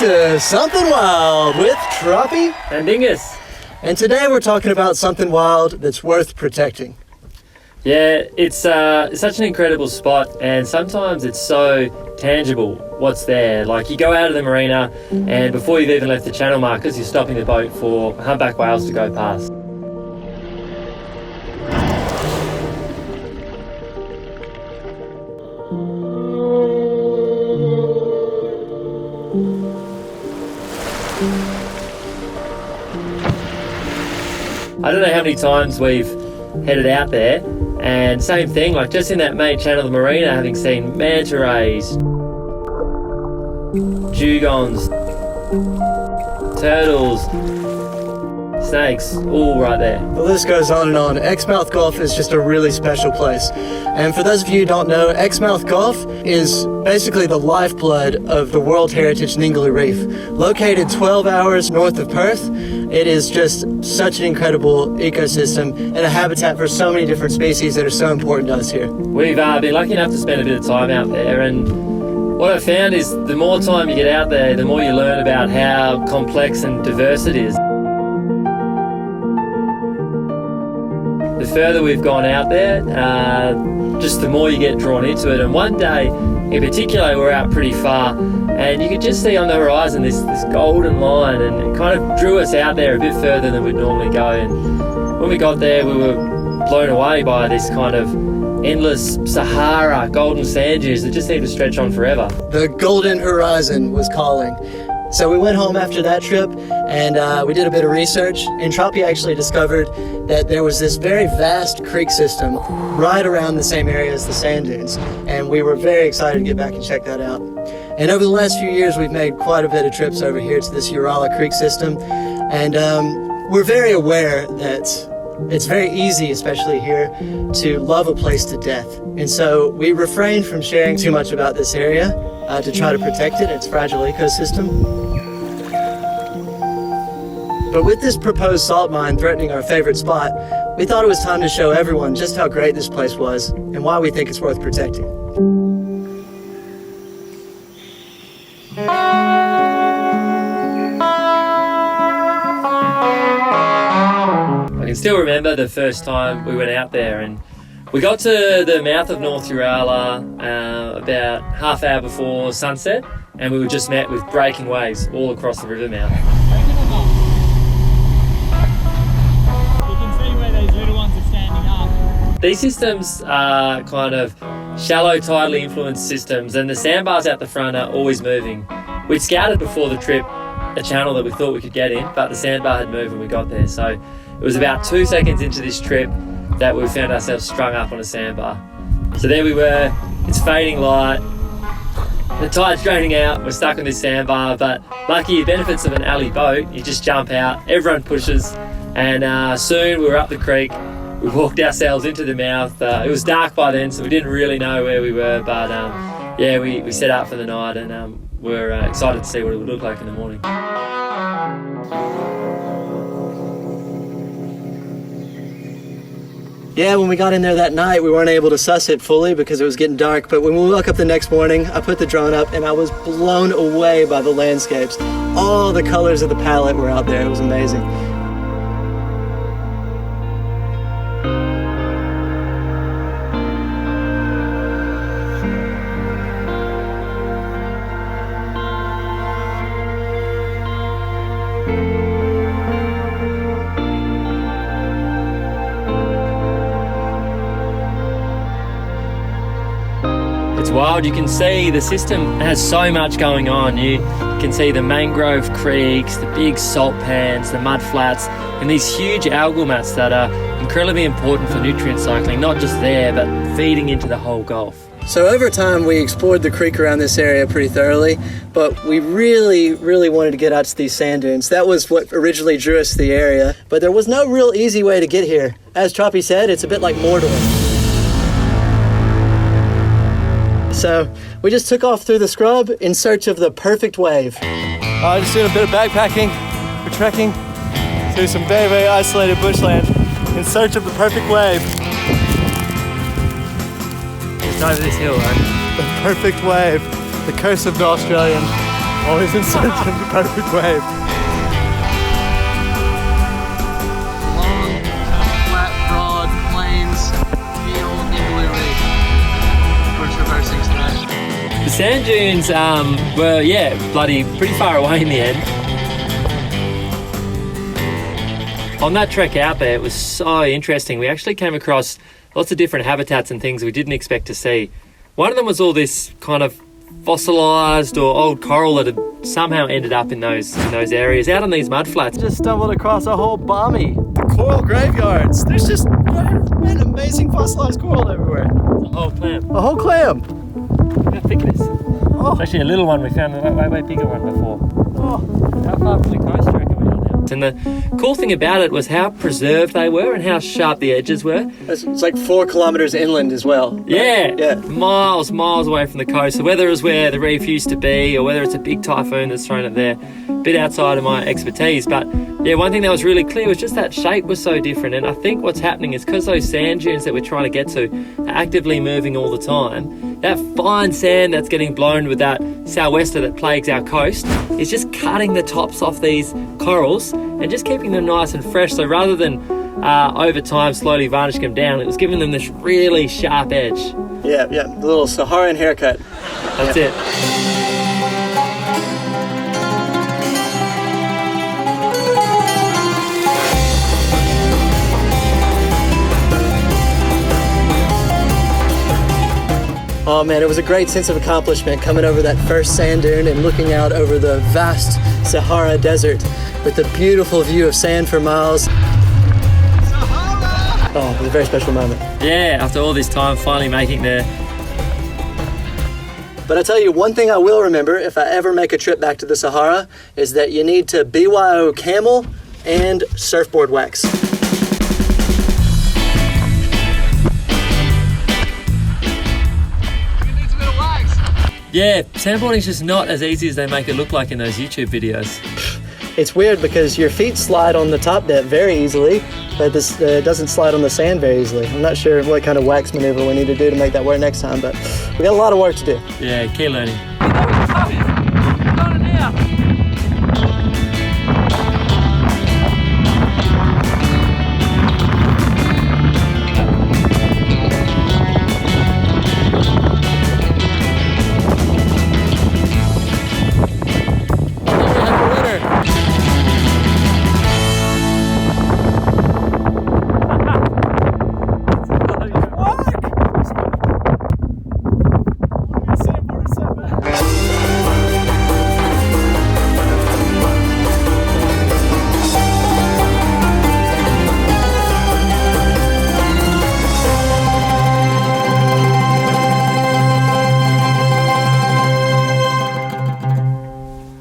to Something Wild with Tropi and Dingus. And today we're talking about something wild that's worth protecting. Yeah, it's such an incredible spot, and sometimes it's so tangible what's there. Like, you go out of the marina and before you've even left the channel markers, you're stopping the boat for humpback whales to go past. I don't know how many times we've headed out there, and same thing, like just in that main channel of the marina, having seen manta rays, dugongs, turtles, snakes, all right there. The list goes on and on. Exmouth Gulf is just a really special place. And for those of you who don't know, Exmouth Gulf is basically the lifeblood of the World Heritage Ningaloo Reef. Located 12 hours north of Perth, it is just such an incredible ecosystem and a habitat for so many different species that are so important to us here. We've been lucky enough to spend a bit of time out there, and what I found is the more time you get out there, the more you learn about how complex and diverse it is. The further we've gone out there, just the more you get drawn into it. And one day in particular, we're out pretty far, and you could just see on the horizon this golden line, and it kind of drew us out there a bit further than we'd normally go. And when we got there, we were blown away by this kind of endless Sahara golden sand dunes that just seemed to stretch on forever. The golden horizon was calling. So we went home after that trip and we did a bit of research, and Tropi actually discovered that there was this very vast creek system right around the same area as the sand dunes, and we were very excited to get back and check that out. And over the last few years we've made quite a bit of trips over here to this Urala Creek system, and we're very aware that it's very easy, especially here, to love a place to death. And so we refrain from sharing too much about this area to try to protect it, its fragile ecosystem. But with this proposed salt mine threatening our favorite spot, we thought it was time to show everyone just how great this place was and why we think it's worth protecting. I can still remember the first time we went out there, and we got to the mouth of North Urala about half hour before sunset, and we were just met with breaking waves all across the river mouth. You can see where those little ones are standing up. These systems are kind of shallow tidally influenced systems, and the sandbars out the front are always moving. We'd scouted before the trip a channel that we thought we could get in, but the sandbar had moved when we got there. So it was about 2 seconds into this trip that we found ourselves strung up on a sandbar. So there we were, it's fading light, the tide's draining out, we're stuck on this sandbar, but lucky, the benefits of an alley boat, you just jump out, everyone pushes, and soon we were up the creek. We walked ourselves into the mouth. It was dark by then, so we didn't really know where we were, but yeah, we set out for the night, and we're excited to see what it would look like in the morning. Yeah, when we got in there that night, we weren't able to suss it fully because it was getting dark, but when we woke up the next morning, I put the drone up and I was blown away by the landscapes. All the colors of the palette were out there. It was amazing. It's wild. You can see the system has so much going on. You can see the mangrove creeks, the big salt pans, the mud flats, and these huge algal mats that are incredibly important for nutrient cycling, not just there, but feeding into the whole Gulf. So over time, we explored the creek around this area pretty thoroughly, but we really wanted to get out to these sand dunes. That was what originally drew us to the area, but there was no real easy way to get here. As Tropi said, it's a bit like Mordor. So we just took off through the scrub in search of the perfect wave. Just doing a bit of backpacking, we're trekking through some very isolated bushland in search of the perfect wave. It's over this hill, right? The perfect wave, the curse of the Australian. Always in search of the perfect wave. Long, flat, broad plains, field, Igloo Reef. We're traversing today. The sand dunes were, yeah, bloody pretty far away in the end. On that trek out there, it was so interesting. We actually came across lots of different habitats and things we didn't expect to see. One of them was all this kind of fossilised or old coral that had somehow ended up in those areas, out on these mud flats. Just stumbled across a whole balmy. The coral graveyards. There's just Man, amazing fossilized coral everywhere. A whole clam. A whole clam. Look how thick it is. Oh. It's actually a little one. We found a way bigger one before. Oh. How far from the coast do you reckon we are now? And the cool thing about it was how preserved they were and how sharp the edges were. It's like 4 kilometers inland as well. Right? Yeah, Yeah. miles away from the coast. So whether it was where the reef used to be or whether it's a big typhoon that's thrown it there, a bit outside of my expertise. But yeah, one thing that was really clear was just that shape was so different. And I think what's happening is because those sand dunes that we're trying to get to are actively moving all the time, that fine sand that's getting blown with that sou'wester that plagues our coast is just cutting the tops off these corals and just keeping them nice and fresh. So rather than over time slowly varnishing them down, it was giving them this really sharp edge. Yeah, the little Saharan haircut. That's it. Oh man, it was a great sense of accomplishment coming over that first sand dune and looking out over the vast Sahara Desert with the beautiful view of sand for miles. Sahara! Oh, it was a very special moment. Yeah, after all this time, finally making there. But I tell you, one thing I will remember if I ever make a trip back to the Sahara is that you need to BYO camel and surfboard wax. Yeah, sandboarding's just not as easy as they make it look like in those YouTube videos. It's weird because your feet slide on the top dip very easily, but this doesn't slide on the sand very easily. I'm not sure what kind of wax maneuver we need to do to make that work next time, but we got a lot of work to do. Yeah, key learning.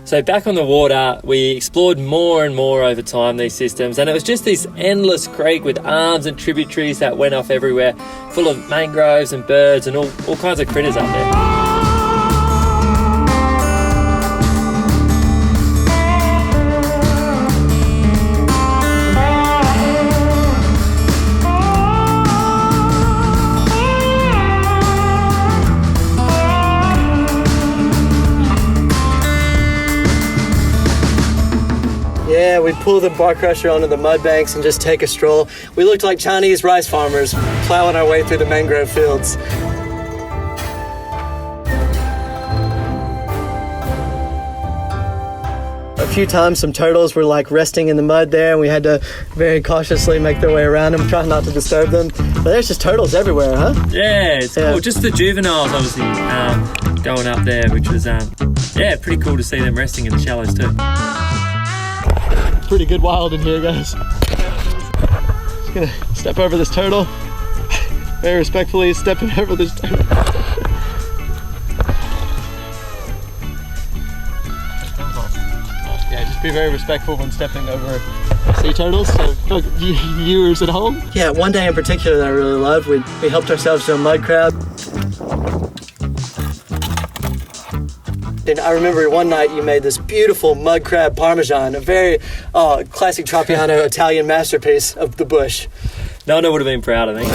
So back on the water, we explored more and more over time these systems, and it was just this endless creek with arms and tributaries that went off everywhere, full of mangroves and birds and all kinds of critters up there. Yeah, we'd pull the bar crusher onto the mud banks and just take a stroll. We looked like Chinese rice farmers plowing our way through the mangrove fields. A few times some turtles were like resting in the mud there and we had to very cautiously make their way around them, trying not to disturb them. But there's just turtles everywhere, huh? Yeah, it's cool. Just the juveniles obviously going up there, which was pretty cool to see them resting in the shallows too. pretty good wild in here, guys. Just gonna step over this turtle. Very respectfully stepping over this turtle. Yeah, just be very respectful when stepping over sea turtles. So, look, viewers at home. Yeah, one day in particular that I really loved, we helped ourselves to a mud crab. And I remember one night you made this beautiful mud crab parmesan, a very classic Tropiano Italian masterpiece of the bush. Nona would have been proud, I think.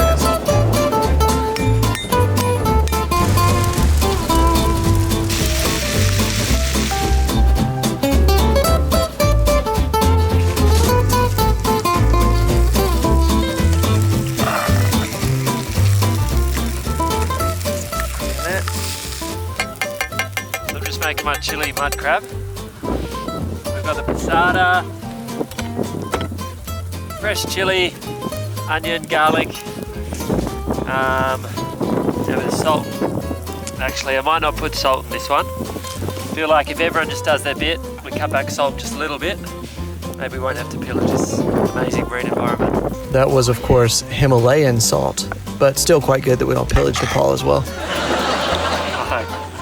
making my chili mud crab. We've got the passata, fresh chili, onion, garlic, and with salt. Actually, I might not put salt in this one. I feel like if everyone just does their bit, we cut back salt just a little bit, maybe we won't have to pillage this amazing marine environment. That was, of course, Himalayan salt, but still quite good that we don't pillage Nepal as well.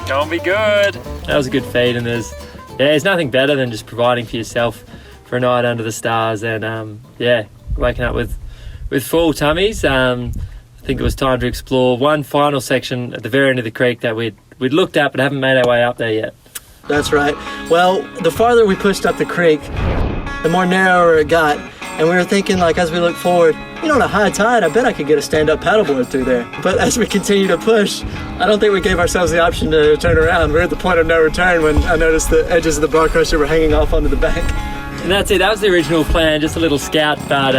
It's gonna be good. That was a good feed, and there's nothing better than just providing for yourself for a night under the stars, and waking up with full tummies. I think it was time to explore one final section at the very end of the creek that we'd looked at but haven't made our way up there yet. That's right. Well, the farther we pushed up the creek, the more narrower it got. And we were thinking, like, as we look forward, on a high tide, I bet I could get a stand-up paddleboard through there. But as we continue to push, I don't think we gave ourselves the option to turn around. We're at the point of no return when I noticed the edges of the bar crusher were hanging off onto the bank. And that's it. That was the original plan, just a little scout. But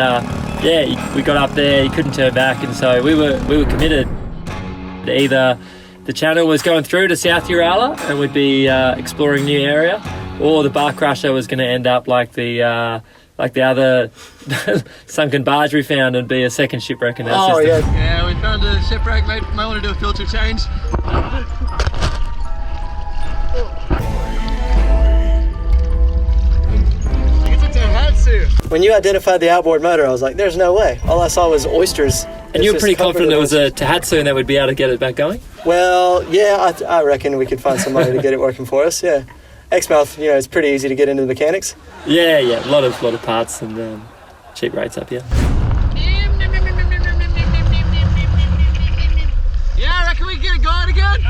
we got up there, you couldn't turn back, and so we were committed. Either the channel was going through to South Urala and we'd be exploring a new area, or the bar crusher was going to end up like the other sunken barge we found and be a second shipwreck in our system. Yeah, we found a shipwreck. Might want to do a filter change. When you identified the outboard motor, I was like, there's no way. All I saw was oysters. And you were pretty confident it was a Tohatsu and that would be able to get it back going? Well, yeah, I reckon we could find somebody to get it working for us, yeah. Exmouth, it's pretty easy to get into the mechanics. Yeah, a lot of parts and cheap rates up here. Yeah, I reckon we can get it going again.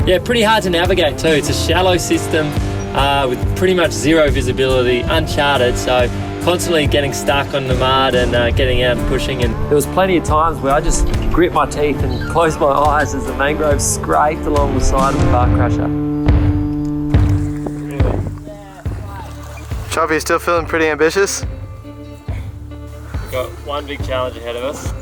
Yeah, pretty hard to navigate too. It's a shallow system with pretty much zero visibility, uncharted, so constantly getting stuck on the mud and getting out and pushing. And there was plenty of times where I just grit my teeth and closed my eyes as the mangrove scraped along the side of the bar crusher. Tropi, still feeling pretty ambitious? We've got one big challenge ahead of us.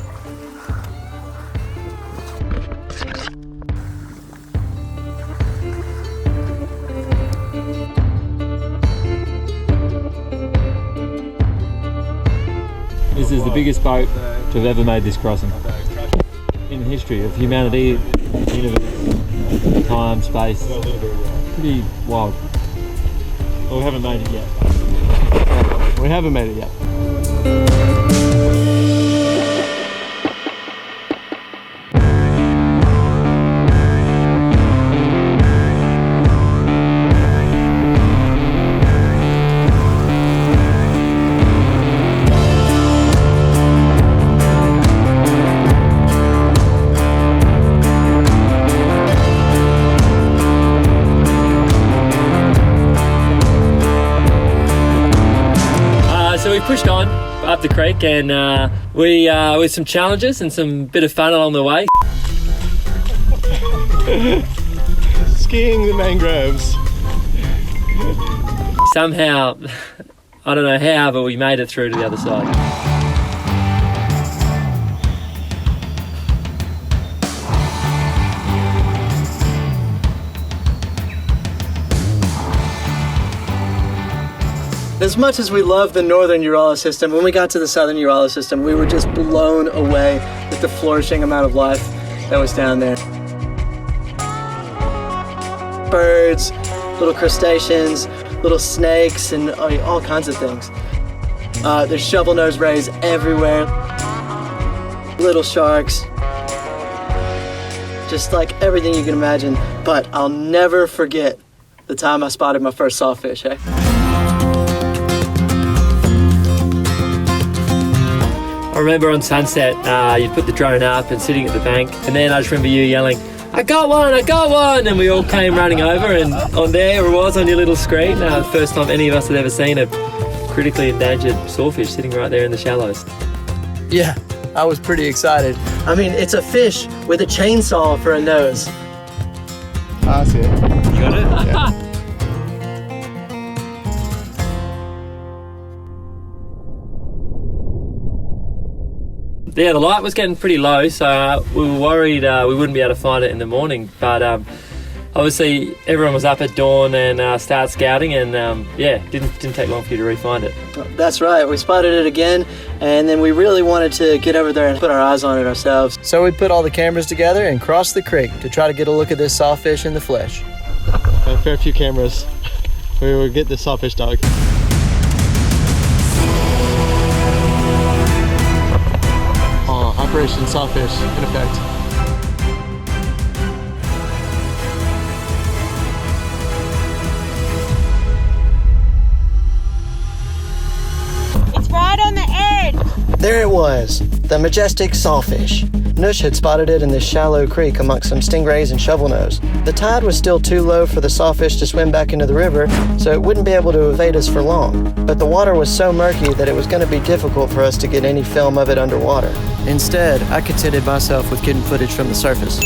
This is the biggest boat to have ever made this crossing in the history of humanity, universe, time, space. Pretty wild. Well, we haven't made it yet. We haven't made it yet. So we pushed on up the creek and we with some challenges and some bit of fun along the way. Skiing the mangroves. Somehow, I don't know how, but we made it through to the other side. As much as we love the northern Urala system, when we got to the southern Urala system, we were just blown away with the flourishing amount of life that was down there. Birds, little crustaceans, little snakes, and all kinds of things. There's shovel-nosed rays everywhere, little sharks, just like everything you can imagine. But I'll never forget the time I spotted my first sawfish, eh? I remember on sunset, you'd put the drone up and sitting at the bank, and then I just remember you yelling, I got one! And we all came running over, and on there it was on your little screen. First time any of us had ever seen a critically endangered sawfish sitting right there in the shallows. Yeah, I was pretty excited. I mean, it's a fish with a chainsaw for a nose. I see it. You got it? Yeah. Yeah, the light was getting pretty low, so we were worried we wouldn't be able to find it in the morning. But obviously, everyone was up at dawn and started scouting, and didn't take long for you to re-find it. That's right, we spotted it again, and then we really wanted to get over there and put our eyes on it ourselves. So we put all the cameras together and crossed the creek to try to get a look at this sawfish in the flesh. A fair few cameras. We will get the sawfish dog. Operation Sawfish in effect. It's right on the edge. There it was, the majestic sawfish. Nush had spotted it in this shallow creek amongst some stingrays and shovelnose. The tide was still too low for the sawfish to swim back into the river, so it wouldn't be able to evade us for long. But the water was so murky that it was going to be difficult for us to get any film of it underwater. Instead, I contented myself with getting footage from the surface.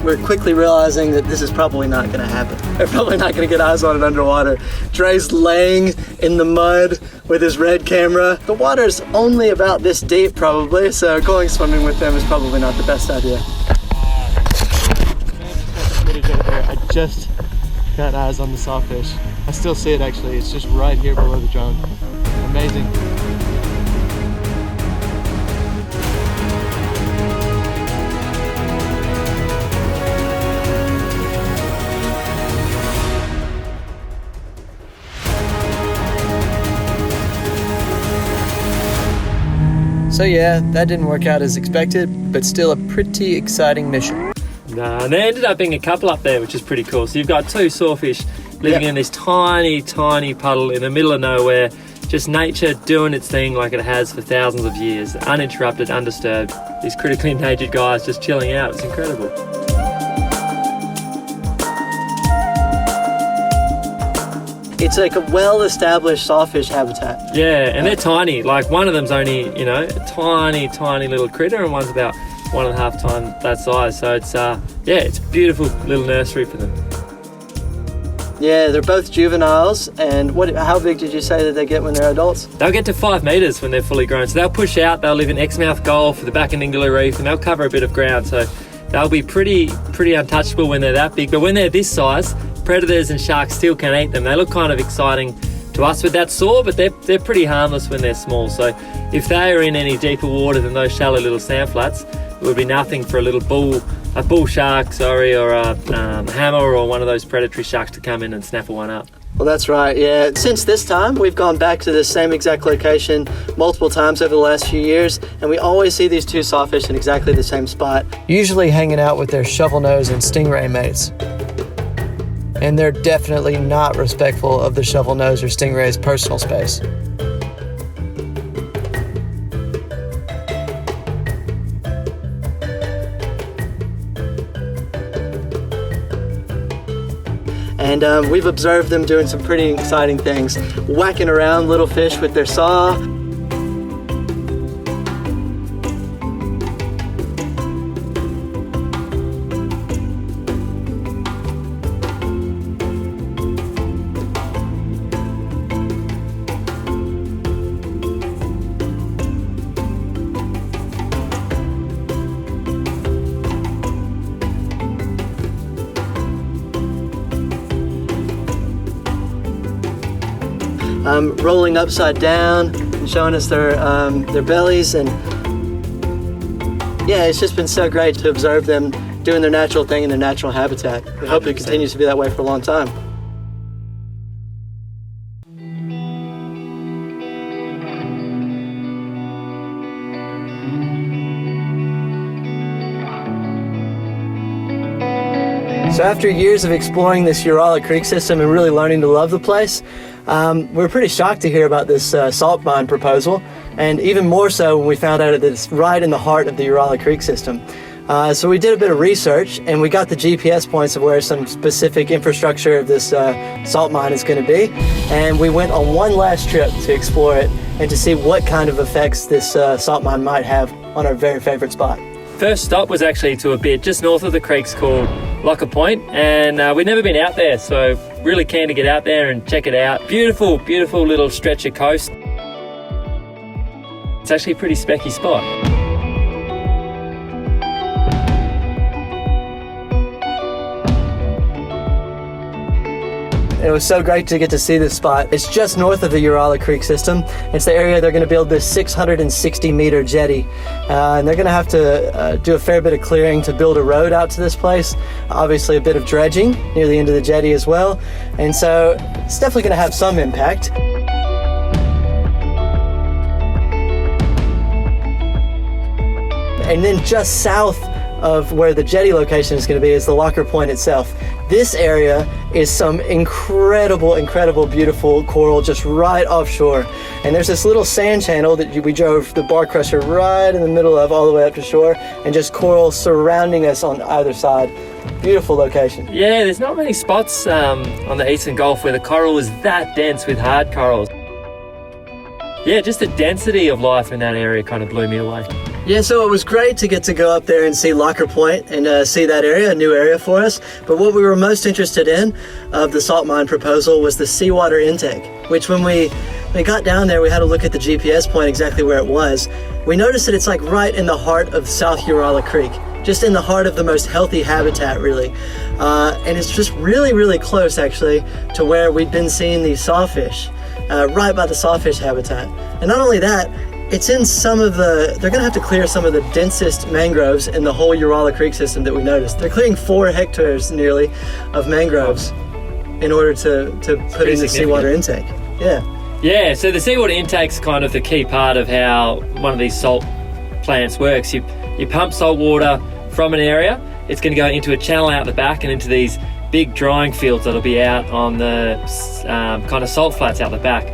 We're quickly realizing that this is probably not going to happen. We're probably not going to get eyes on it underwater. Dre's laying in the mud with his red camera. The water's only about this deep probably, so going swimming with them is probably not the best idea. I just got eyes on the sawfish. I still see it actually. It's just right here below the drone. Amazing. So yeah, that didn't work out as expected, but still a pretty exciting mission. Nah, there ended up being a couple up there, which is pretty cool. So you've got two sawfish living in this tiny, tiny puddle in the middle of nowhere. Just nature doing its thing like it has for thousands of years, uninterrupted, undisturbed. These critically endangered guys just chilling out. It's incredible. It's like a well-established sawfish habitat. Yeah, and they're tiny. Like one of them's only, a tiny, tiny little critter, and one's about 1.5 times that size. So it's, it's a beautiful little nursery for them. Yeah, they're both juveniles. And how big did you say that they get when they're adults? They'll get to 5 meters when they're fully grown. So they'll push out. They'll live in Exmouth Gulf, the back in Ingala Reef, and they'll cover a bit of ground. So they'll be pretty untouchable when they're that big. But when they're this size, predators and sharks still can eat them. They look kind of exciting to us with that saw, but they're pretty harmless when they're small. So if they are in any deeper water than those shallow little sand flats, it would be nothing for a bull shark, or a hammer or one of those predatory sharks to come in and snaffle one up. Well, that's right, yeah. Since this time, we've gone back to this same exact location multiple times over the last few years, and we always see these two sawfish in exactly the same spot, usually hanging out with their shovelnose and stingray mates. And they're definitely not respectful of the shovelnose or stingray's personal space. And we've observed them doing some pretty exciting things, whacking around little fish with their saw. Rolling upside down and showing us their bellies, and yeah, it's just been so great to observe them doing their natural thing in their natural habitat. We hope it continues to be that way for a long time. So after years of exploring this Urala Creek system and really learning to love the place, we're pretty shocked to hear about this salt mine proposal, and even more so when we found out that it's right in the heart of the Urala Creek system. So we did a bit of research and we got the GPS points of where some specific infrastructure of this salt mine is going to be. And we went on one last trip to explore it and to see what kind of effects this salt mine might have on our very favorite spot. First stop was actually to a bit just north of the creeks called Locker Point, and we'd never been out there, so really keen to get out there and check it out. Beautiful, beautiful little stretch of coast. It's actually a pretty specky spot. It was so great to get to see this spot. It's just north of the Urala Creek system. It's the area they're going to build this 660-meter jetty. And they're going to have to do a fair bit of clearing to build a road out to this place. Obviously a bit of dredging near the end of the jetty as well. And so it's definitely going to have some impact. And then just south of where the jetty location is going to be is the Locker Point itself. This area is some incredible, beautiful coral just right offshore. And there's this little sand channel that we drove the bar crusher right in the middle of all the way up to shore, and just coral surrounding us on either side. Beautiful location. Yeah, there's not many spots on the Eastern Gulf where the coral is that dense with hard corals. Yeah, just the density of life in that area kind of blew me away. Yeah, so it was great to get to go up there and see Locker Point and see that area, a new area for us. But what we were most interested in of the salt mine proposal was the seawater intake, which when we got down there, we had to look at the GPS point exactly where it was. We noticed that it's like right in the heart of South Urala Creek, just in the heart of the most healthy habitat, really. And it's just really close, actually, to where we'd been seeing these sawfish, right by the sawfish habitat. And not only that, it's in they're going to have to clear some of the densest mangroves in the whole Urala Creek system that we noticed. They're clearing 4 hectares nearly of mangroves in order to put in the seawater intake. Yeah, so the seawater intake's kind of the key part of how one of these salt plants works. You pump salt water from an area, it's going to go into a channel out the back and into these big drying fields that'll be out on the kind of salt flats out the back.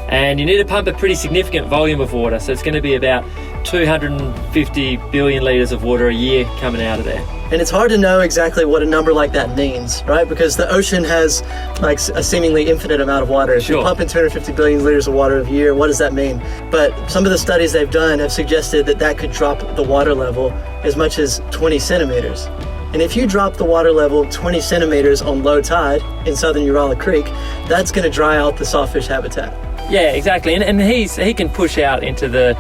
And you need to pump a pretty significant volume of water, so it's going to be about 250 billion litres of water a year coming out of there. And it's hard to know exactly what a number like that means, right? Because the ocean has like a seemingly infinite amount of water. If you're pumping 250 billion litres of water a year, what does that mean? But some of the studies they've done have suggested that could drop the water level as much as 20 centimeters. And if you drop the water level 20 centimeters on low tide in southern Urala Creek, that's going to dry out the sawfish habitat. Yeah, exactly, and he can push out into the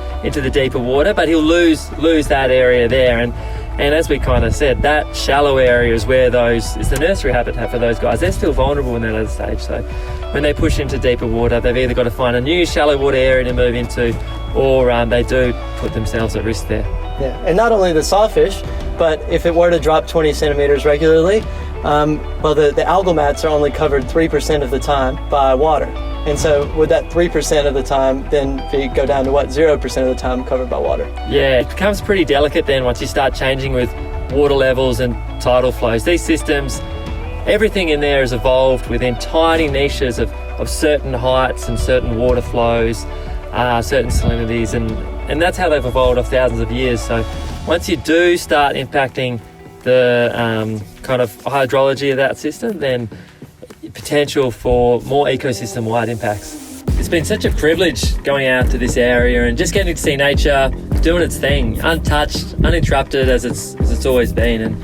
deeper water, but he'll lose that area there, and as we kind of said, that shallow area is where it's the nursery habitat for those guys. They're still vulnerable in that other stage, so when they push into deeper water, they've either got to find a new shallow water area to move into, or they do put themselves at risk there. Yeah, and not only the sawfish, but if it were to drop 20 centimeters regularly, the algal mats are only covered 3% of the time by water. And so would that 3% of the time then go down to 0% of the time covered by water? Yeah, it becomes pretty delicate then once you start changing with water levels and tidal flows. These systems, everything in there is evolved within tiny niches of certain heights and certain water flows, certain salinities, and that's how they've evolved off thousands of years. So once you do start impacting the kind of hydrology of that system, then potential for more ecosystem-wide impacts. It's been such a privilege going out to this area and just getting to see nature doing its thing, untouched, uninterrupted as it's always been. And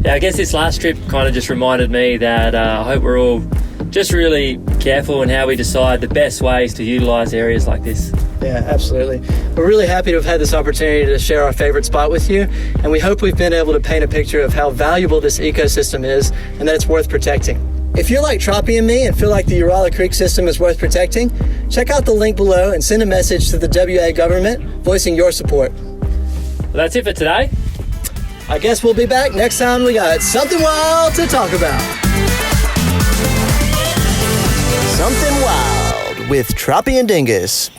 yeah, I guess this last trip kind of just reminded me that I hope we're all just really careful in how we decide the best ways to utilise areas like this. Yeah, absolutely. We're really happy to have had this opportunity to share our favorite spot with you, and we hope we've been able to paint a picture of how valuable this ecosystem is and that it's worth protecting. If you're like Tropi and me and feel like the Urala Creek system is worth protecting, check out the link below and send a message to the WA government voicing your support. Well, that's it for today. I guess we'll be back next time we got something wild to talk about. Something Wild with Tropi and Dingus.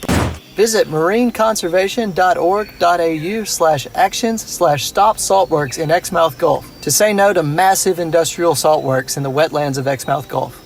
Visit marineconservation.org.au/actions/stop saltworks in Exmouth Gulf to say no to massive industrial saltworks in the wetlands of Exmouth Gulf.